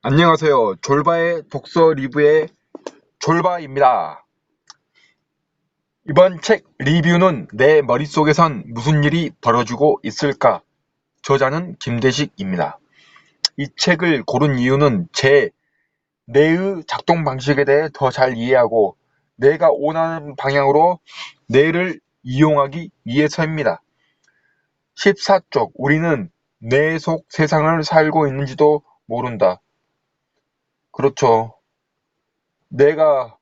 안녕하세요. 졸바의 독서 리뷰의 졸바입니다. 이번 책 리뷰는 내 머릿속에선 무슨 일이 벌어지고 있을까? 저자는 김대식입니다. 이 책을 고른 이유는 제 뇌의 작동 방식에 대해 더 잘 이해하고 내가 원하는 방향으로 뇌를 이용하기 위해서입니다. 14쪽 우리는 뇌 속 세상을 살고 있는지도 모른다. 그렇죠. 내가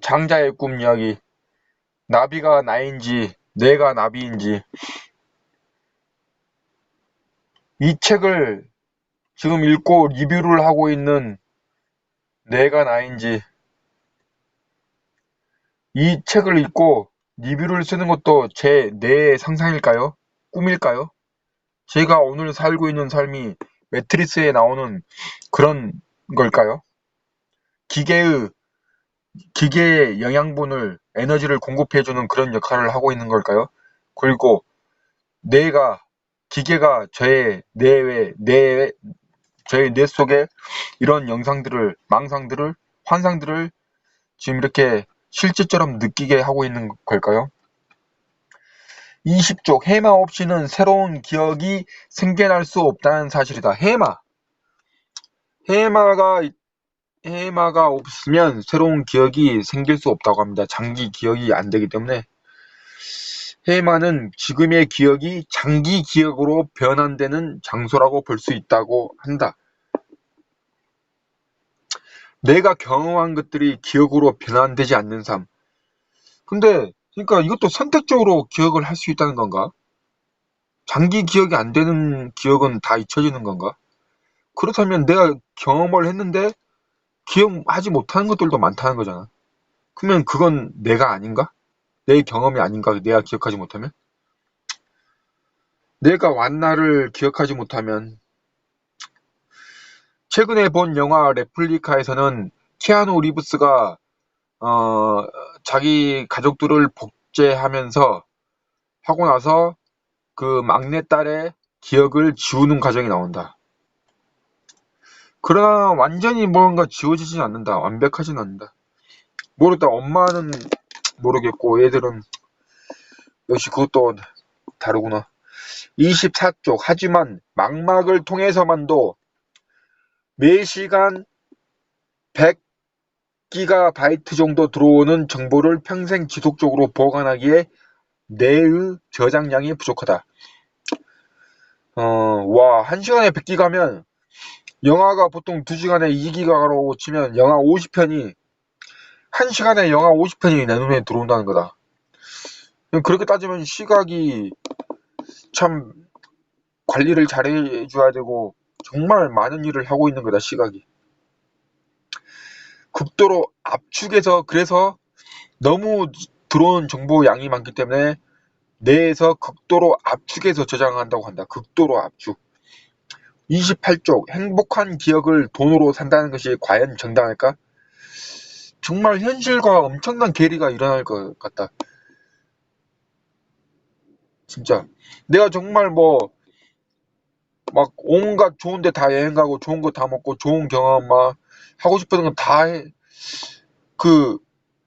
장자의 꿈 이야기. 나비가 나인지 내가 나비인지 이 책을 지금 읽고 리뷰를 하고 있는 내가 나인지 이 책을 읽고 리뷰를 쓰는 것도 제 뇌의 상상일까요? 꿈일까요? 제가 오늘 살고 있는 삶이 매트리스에 나오는 그런 걸까요? 기계의 기계의 영양분을 에너지를 공급해주는 그런 역할을 하고 있는 걸까요? 그리고 뇌가 기계가 저의 뇌 속에 이런 영상들을, 망상들을, 환상들을 지금 이렇게 실제처럼 느끼게 하고 있는 걸까요? 20쪽 해마 없이는 새로운 기억이 생겨날 수 없다는 사실이다. 해마가 해마가 없으면 새로운 기억이 생길 수 없다고 합니다. 장기 기억이 안 되기 때문에 해마는 지금의 기억이 장기 기억으로 변환되는 장소라고 볼 수 있다고 한다. 내가 경험한 것들이 기억으로 변환되지 않는 삶. 근데 그러니까 이것도 선택적으로 기억을 할 수 있다는 건가? 장기 기억이 안 되는 기억은 다 잊혀지는 건가? 그렇다면 내가 경험을 했는데 기억하지 못하는 것들도 많다는 거잖아. 그러면 그건 내가 아닌가? 내 경험이 아닌가? 내가 기억하지 못하면? 내가 완나를 기억하지 못하면 최근에 본 영화 레플리카에서는 키아누 리브스가 어, 자기 가족들을 복제하면서 하고 나서 그 막내딸의 기억을 지우는 과정이 나온다. 그러나 완전히 뭔가 지워지진 않는다. 완벽하진 않는다. 모르겠다. 엄마는 모르겠고 얘들은 역시 그것도 다르구나. 24쪽 하지만 망막을 통해서만도 매시간 100기가바이트 정도 들어오는 정보를 평생 지속적으로 보관하기에 뇌의 저장량이 부족하다. 와, 1시간에 100기가면 영화가 보통 2시간에 2기가로 치면 영화 50편이 1시간에 영화 50편이 내 눈에 들어온다는 거다. 그렇게 따지면 시각이 참 관리를 잘해줘야 되고 정말 많은 일을 하고 있는 거다, 시각이. 극도로 압축해서 그래서 너무 들어오는 정보 양이 많기 때문에 뇌에서 극도로 압축해서 저장한다고 한다. 극도로 압축. 28쪽 행복한 기억을 돈으로 산다는 것이 과연 정당할까? 정말 현실과 엄청난 괴리가 일어날 것 같다. 진짜. 내가 정말 막 온갖 좋은 데 다 여행 가고 좋은 거 다 먹고 좋은 경험 막 하고 싶은 건 다 해.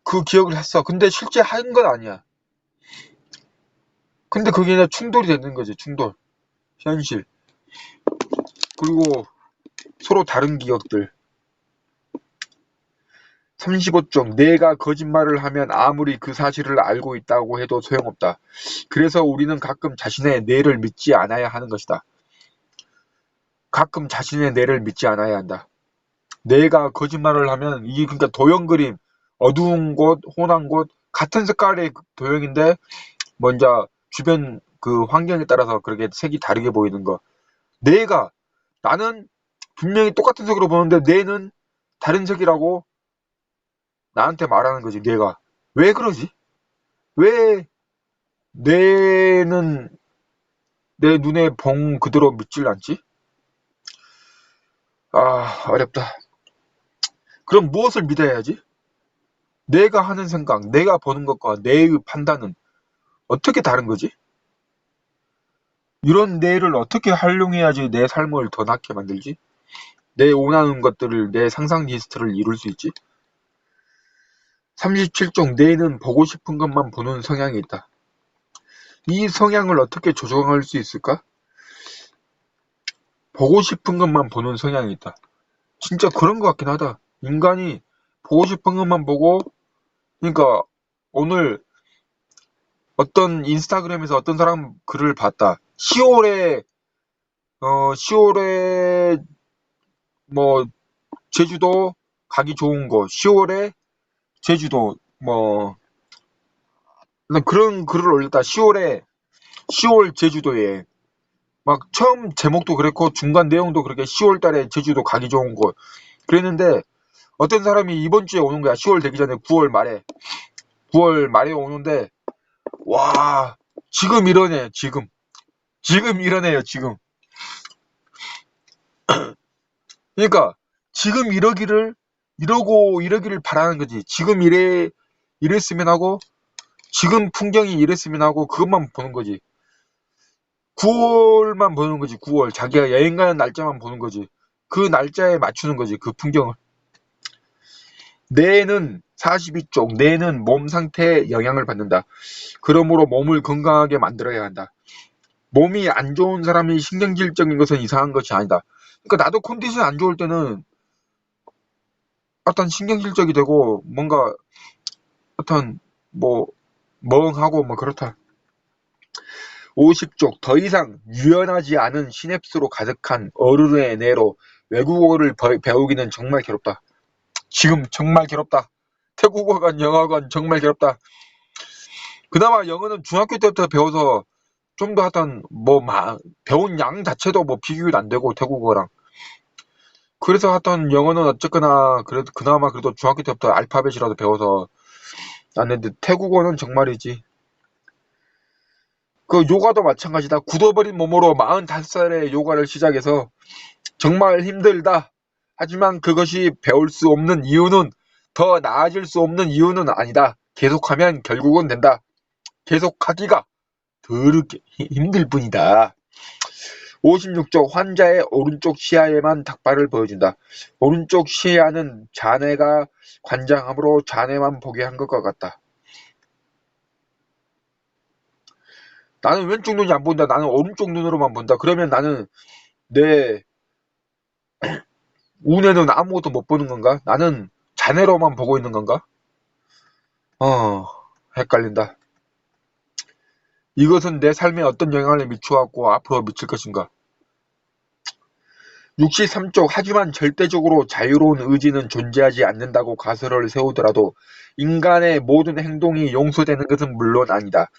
그 기억을 했어. 근데 실제 한 건 아니야. 근데 그게 그냥 충돌이 되는 거지, 충돌. 현실. 그리고 서로 다른 기억들. 35쪽 내가 거짓말을 하면 아무리 그 사실을 알고 있다고 해도 소용없다. 그래서 우리는 가끔 자신의 뇌를 믿지 않아야 하는 것이다. 가끔 자신의 뇌를 믿지 않아야 한다. 내가 거짓말을 하면 이게 그러니까 도형 그림, 어두운 곳, 혼한 곳, 같은 색깔의 도형인데 먼저 주변 그 환경에 따라서 그렇게 색이 다르게 보이는 거. 뇌가 나는 분명히 똑같은 색으로 보는데 뇌는 다른 색이라고 나한테 말하는 거지. 뇌가 왜 그러지? 왜 뇌는 내 눈에 봉 그대로 믿질 않지? 아, 어렵다. 그럼 무엇을 믿어야 하지? 내가 하는 생각, 내가 보는 것과 뇌의 판단은 어떻게 다른 거지? 이런 뇌를 어떻게 활용해야지 내 삶을 더 낫게 만들지? 내 원하는 것들을, 내 상상 리스트를 이룰 수 있지. 37쪽 뇌는 보고 싶은 것만 보는 성향이 있다. 이 성향을 어떻게 조정할 수 있을까? 보고 싶은 것만 보는 성향이 있다. 진짜 그런 것 같긴 하다. 인간이 보고 싶은 것만 보고, 그러니까 오늘 어떤 인스타그램에서 어떤 사람 글을 봤다. 10월에 뭐 제주도 가기 좋은 거, 10월에 제주도 뭐 그런 글을 올렸다. 10월 제주도에 막 처음 제목도 그랬고 중간 내용도 그렇게 10월 달에 제주도 가기 좋은 곳 그랬는데 어떤 사람이 이번 주에 오는 거야. 10월 되기 전에 9월 말에 오는데 와 지금 이러네. 지금 이러네요. 지금 그러니까 지금 이러기를 바라는 거지. 지금 이랬으면 하고 지금 풍경이 이랬으면 하고 그것만 보는 거지. 9월만 보는 거지. 9월 자기가 여행 가는 날짜만 보는 거지. 그 날짜에 맞추는 거지. 그 풍경을. 뇌는 42쪽 뇌는 몸 상태에 영향을 받는다. 그러므로 몸을 건강하게 만들어야 한다. 몸이 안 좋은 사람이 신경질적인 것은 이상한 것이 아니다. 그러니까 나도 컨디션 안 좋을 때는 어떤 신경질적이 되고 뭔가 어떤 뭐 멍하고 뭐 그렇다. 50쪽 더 이상 유연하지 않은 시냅스로 가득한 어른의 뇌로 외국어를 배우기는 정말 괴롭다. 지금 정말 괴롭다. 태국어건 영어건 정말 괴롭다. 그나마 영어는 중학교 때부터 배워서 좀 더 하여튼 배운 양 자체도 뭐 비교도 안 되고 태국어랑. 그래서 하여튼 영어는 어쨌거나 그래도 그나마 그래도 중학교 때부터 알파벳이라도 배워서 왔는데 태국어는 정말이지. 그 요가도 마찬가지다. 굳어버린 몸으로 45살에 요가를 시작해서 정말 힘들다. 하지만 그것이 배울 수 없는 이유는 더 나아질 수 없는 이유는 아니다. 계속하면 결국은 된다. 계속하기가 더럽게 힘들 뿐이다. 56쪽 환자의 오른쪽 시야에만 닭발을 보여준다. 오른쪽 시야는 자네가 관장함으로 자네만 보게 한 것과 같다. 나는 왼쪽 눈이 안 본다. 나는 오른쪽 눈으로만 본다. 그러면 나는 내 운에는 아무것도 못 보는 건가? 나는 자네로만 보고 있는 건가? 헷갈린다. 이것은 내 삶에 어떤 영향을 미쳐왔고 앞으로 미칠 것인가? 63쪽 하지만 절대적으로 자유로운 의지는 존재하지 않는다고 가설을 세우더라도 인간의 모든 행동이 용서되는 것은 물론 아니다.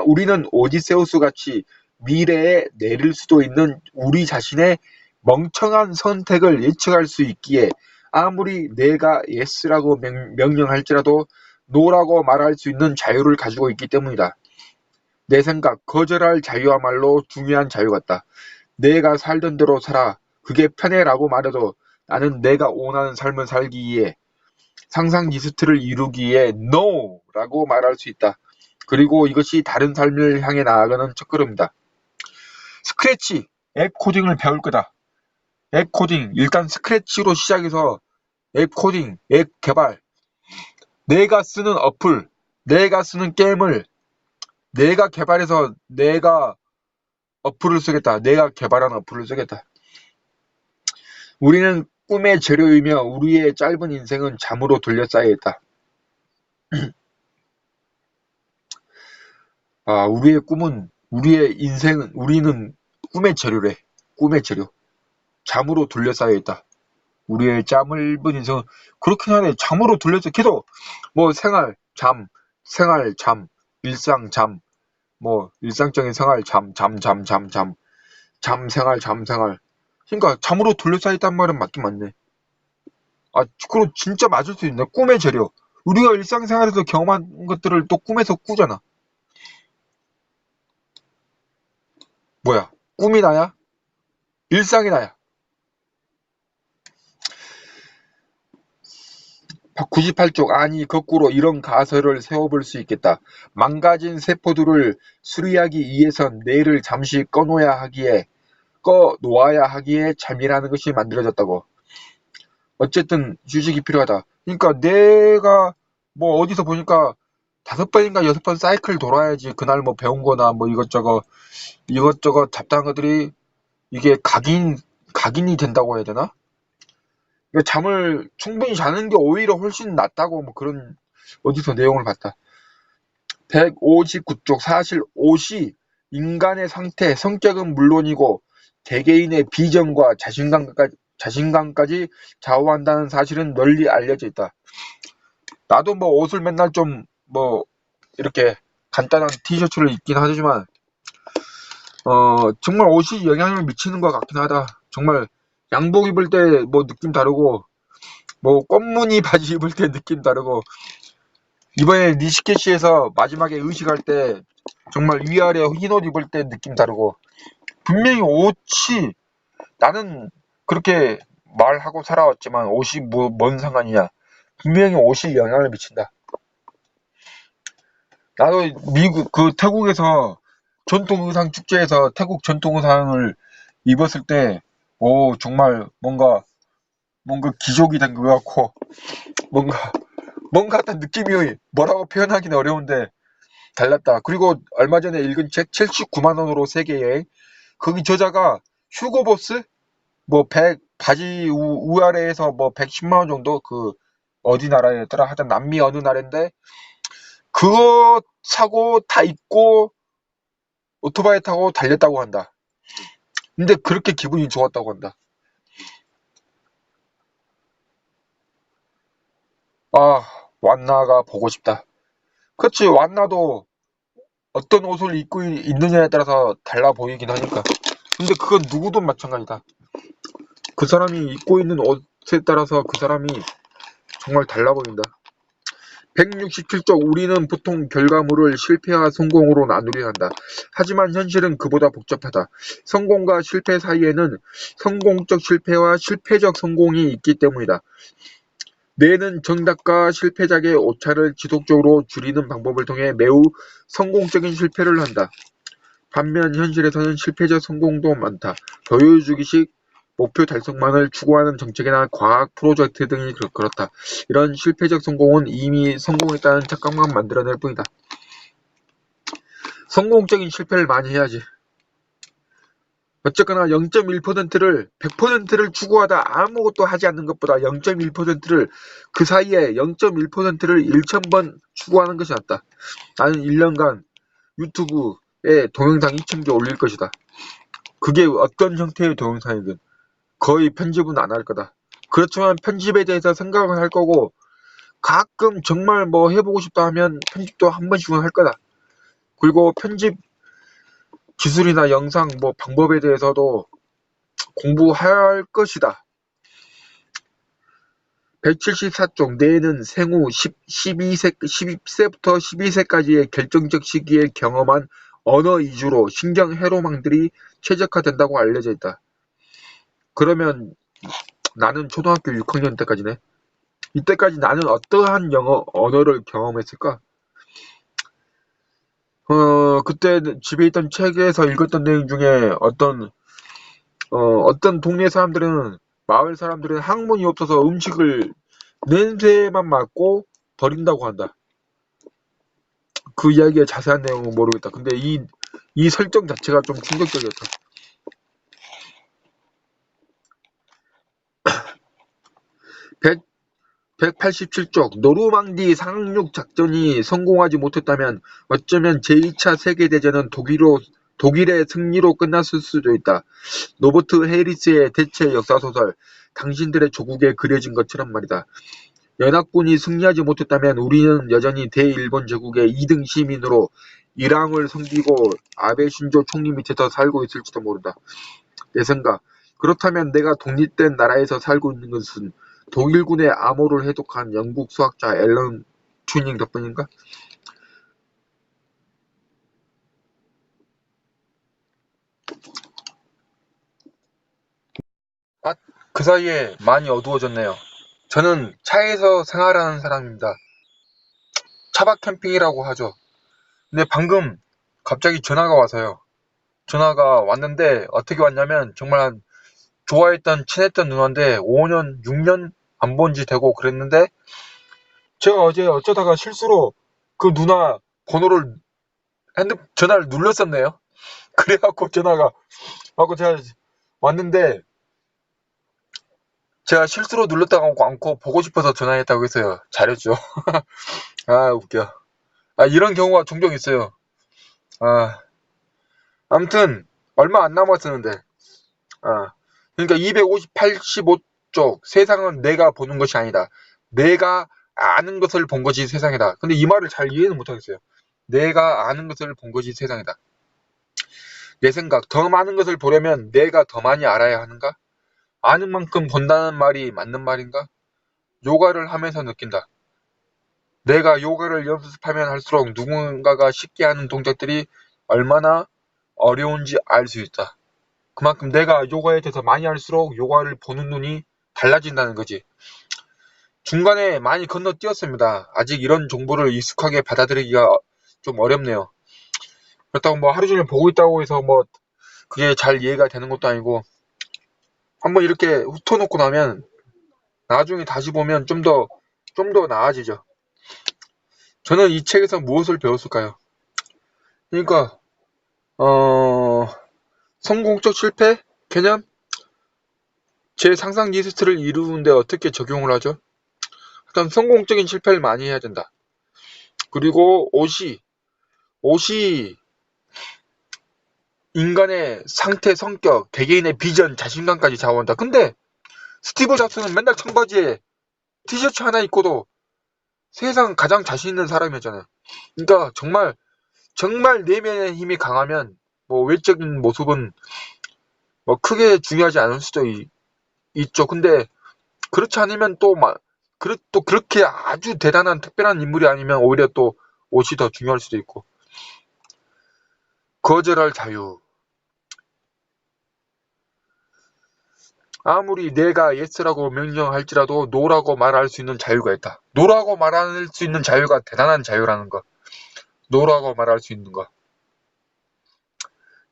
우리는 오디세우스 같이 미래에 내릴 수도 있는 우리 자신의 멍청한 선택을 예측할 수 있기에 아무리 내가 yes라고 명령할지라도 no라고 말할 수 있는 자유를 가지고 있기 때문이다. 내 생각, 거절할 자유야말로 중요한 자유 같다. 내가 살던 대로 살아. 그게 편해라고 말해도 나는 내가 원하는 삶을 살기 위해 상상 리스트를 이루기 위해 NO라고 말할 수 있다. 그리고 이것이 다른 삶을 향해 나아가는 첫걸음이다. 스크래치, 앱 코딩을 배울 거다. 앱 코딩, 일단 스크래치로 시작해서 앱 코딩, 앱 개발, 내가 쓰는 어플, 내가 쓰는 게임을 내가 개발해서 내가 어플을 쓰겠다. 내가 개발한 어플을 쓰겠다. 우리는 꿈의 재료이며 우리의 짧은 인생은 잠으로 둘러싸여 있다. 우리는 꿈의 재료래. 꿈의 재료. 잠으로 둘러싸여 있다. 우리의 짧은 인생은 그렇긴 하네. 잠으로 둘러싸여 계속 뭐 생활, 잠, 일상, 잠, 뭐 일상적인 생활, 잠, 생활. 그러니까 잠으로 둘러싸여 있단 말은 맞긴 맞네. 그럼 진짜 맞을 수 있네. 꿈의 재료. 우리가 일상생활에서 경험한 것들을 또 꿈에서 꾸잖아. 뭐야? 꿈이 나야? 일상이 나야? 98쪽 아니 거꾸로 이런 가설을 세워볼 수 있겠다. 망가진 세포들을 수리하기 위해선 뇌를 잠시 꺼놓아야 하기에 잠이라는 것이 만들어졌다고. 어쨌든 휴식이 필요하다. 그러니까 내가 뭐 어디서 보니까 5번인가 6번 사이클 돌아야지 그날 뭐 배운 거나 뭐 이것저것 잡다한 것들이 이게 각인이 된다고 해야 되나? 그러니까 잠을 충분히 자는 게 오히려 훨씬 낫다고 뭐 그런 어디서 내용을 봤다. 159쪽 사실 옷이 인간의 상태, 성격은 물론이고 개개인의 비전과 자신감까지 좌우한다는 사실은 널리 알려져 있다. 나도 뭐 옷을 맨날 좀 뭐 이렇게 간단한 티셔츠를 입긴 하지만 정말 옷이 영향을 미치는 것 같긴 하다. 정말 양복 입을 때 뭐 느낌 다르고 뭐 꽃무늬 바지 입을 때 느낌 다르고 이번에 니시케시에서 마지막에 의식할 때 정말 위아래 흰옷 입을 때 느낌 다르고 분명히 옷이 나는 그렇게 말하고 살아왔지만 옷이 뭔 상관이냐. 분명히 옷이 영향을 미친다. 나도 태국에서 전통 의상 축제에서 태국 전통 의상을 입었을 때, 오, 정말 뭔가 기적이 된 것 같고, 뭔가 어떤 느낌이 뭐라고 표현하기는 어려운데, 달랐다. 그리고 얼마 전에 읽은 책 79만 원으로 세계여행. 거기 저자가 휴고보스? 뭐 바지 우아래에서 뭐 110만 원 정도? 어디 나라였더라? 하여튼 남미 어느 나라인데, 그거 사고 다 입고 오토바이 타고 달렸다고 한다. 근데 그렇게 기분이 좋았다고 한다. 아, 완나가 보고 싶다. 그렇지, 완나도 어떤 옷을 입고 있느냐에 따라서 달라 보이긴 하니까. 근데 그건 누구도 마찬가지다. 그 사람이 입고 있는 옷에 따라서 그 사람이 정말 달라 보인다. 167쪽 우리는 보통 결과물을 실패와 성공으로 나누려 한다. 하지만 현실은 그보다 복잡하다. 성공과 실패 사이에는 성공적 실패와 실패적 성공이 있기 때문이다. 뇌는 정답과 실패작의 오차를 지속적으로 줄이는 방법을 통해 매우 성공적인 실패를 한다. 반면 현실에서는 실패적 성공도 많다. 보여주기식 목표 달성만을 추구하는 정책이나 과학 프로젝트 등이 그렇다. 이런 실패적 성공은 이미 성공했다는 착각만 만들어낼 뿐이다. 성공적인 실패를 많이 해야지. 어쨌거나 0.1%를 100%를 추구하다 아무것도 하지 않는 것보다 0.1%를 그 사이에 0.1%를 1000번 추구하는 것이 낫다. 나는 1년간 유튜브에 동영상 2000개 올릴 것이다. 그게 어떤 형태의 동영상이든 거의 편집은 안 할 거다. 그렇지만 편집에 대해서 생각을 할 거고 가끔 정말 뭐 해보고 싶다 하면 편집도 한 번씩은 할 거다. 그리고 편집 기술이나 영상 뭐 방법에 대해서도 공부할 것이다. 174쪽 뇌는 생후 10세부터 12세까지의 결정적 시기에 경험한 언어 위주로 신경 회로망들이 최적화된다고 알려져 있다. 그러면 나는 초등학교 6학년 때까지네. 이때까지 나는 어떠한 언어를 경험했을까? 그때 집에 있던 책에서 읽었던 내용 중에 어떤 동네 사람들은, 마을 사람들은 학문이 없어서 음식을 냄새만 맡고 버린다고 한다. 그 이야기의 자세한 내용은 모르겠다. 근데 이 설정 자체가 좀 충격적이었다. 187쪽 노르망디 상륙 작전이 성공하지 못했다면 어쩌면 제2차 세계대전은 독일의 승리로 끝났을 수도 있다. 노버트 해리스의 대체 역사소설 당신들의 조국에 그려진 것처럼 말이다. 연합군이 승리하지 못했다면 우리는 여전히 대일본 제국의 2등 시민으로 일왕을 섬기고 아베 신조 총리 밑에서 살고 있을지도 모른다. 내 생각. 그렇다면 내가 독립된 나라에서 살고 있는 것은 독일군의 암호를 해독한 영국 수학자 앨런 튜닝 덕분인가? 아, 그 사이에 많이 어두워졌네요. 저는 차에서 생활하는 사람입니다. 차박 캠핑이라고 하죠. 근데 방금 갑자기 전화가 와서요. 전화가 왔는데 어떻게 왔냐면 정말 좋아했던 친했던 누나인데 5년, 6년 안 본 지 되고 그랬는데 제가 어제 어쩌다가 실수로 그 누나 번호를 전화를 눌렀었네요. 그래갖고 전화가 하고 제가 왔는데 제가 실수로 눌렀다고 않고 보고 싶어서 전화했다고 했어요. 잘했죠. 아 웃겨. 아 이런 경우가 종종 있어요. 아 아무튼 얼마 안 남았었는데 그러니까 285쪽 세상은 내가 보는 것이 아니다. 내가 아는 것을 본 것이 세상이다. 근데 이 말을 잘 이해는 못하겠어요. 내가 아는 것을 본 것이 세상이다. 내 생각, 더 많은 것을 보려면 내가 더 많이 알아야 하는가? 아는 만큼 본다는 말이 맞는 말인가? 요가를 하면서 느낀다. 내가 요가를 연습하면 할수록 누군가가 쉽게 하는 동작들이 얼마나 어려운지 알 수 있다. 그만큼 내가 요가에 대해서 많이 할수록 요가를 보는 눈이 달라진다는 거지. 중간에 많이 건너뛰었습니다. 아직 이런 정보를 익숙하게 받아들이기가 좀 어렵네요. 그렇다고 뭐 하루 종일 보고 있다고 해서 뭐 그게 잘 이해가 되는 것도 아니고 한번 이렇게 훑어놓고 나면 나중에 다시 보면 좀 더 나아지죠. 저는 이 책에서 무엇을 배웠을까요? 그러니까 성공적 실패 개념? 제 상상 리스트를 이루는데 어떻게 적용을 하죠? 일단 성공적인 실패를 많이 해야 된다. 그리고 옷이 인간의 상태, 성격, 개개인의 비전, 자신감까지 좌우한다. 근데 스티브 잡스는 맨날 청바지에 티셔츠 하나 입고도 세상 가장 자신 있는 사람이었잖아요. 그러니까 정말 내면의 힘이 강하면 뭐 외적인 모습은 뭐 크게 중요하지 않을 수도 있죠. 근데 그렇지 않으면 또 그렇게 아주 대단한 특별한 인물이 아니면 오히려 또 옷이 더 중요할 수도 있고. 거절할 자유. 아무리 내가 예스라고 명령할지라도 노라고 말할 수 있는 자유가 있다. 노라고 말할 수 있는 자유가 대단한 자유라는 거. 노라고 말할 수 있는 거.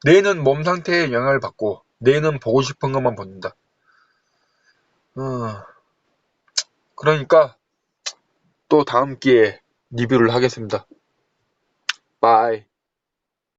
뇌는 몸 상태에 영향을 받고 뇌는 보고 싶은 것만 본다. 그러니까 또 다음 기회에 리뷰를 하겠습니다. 바이.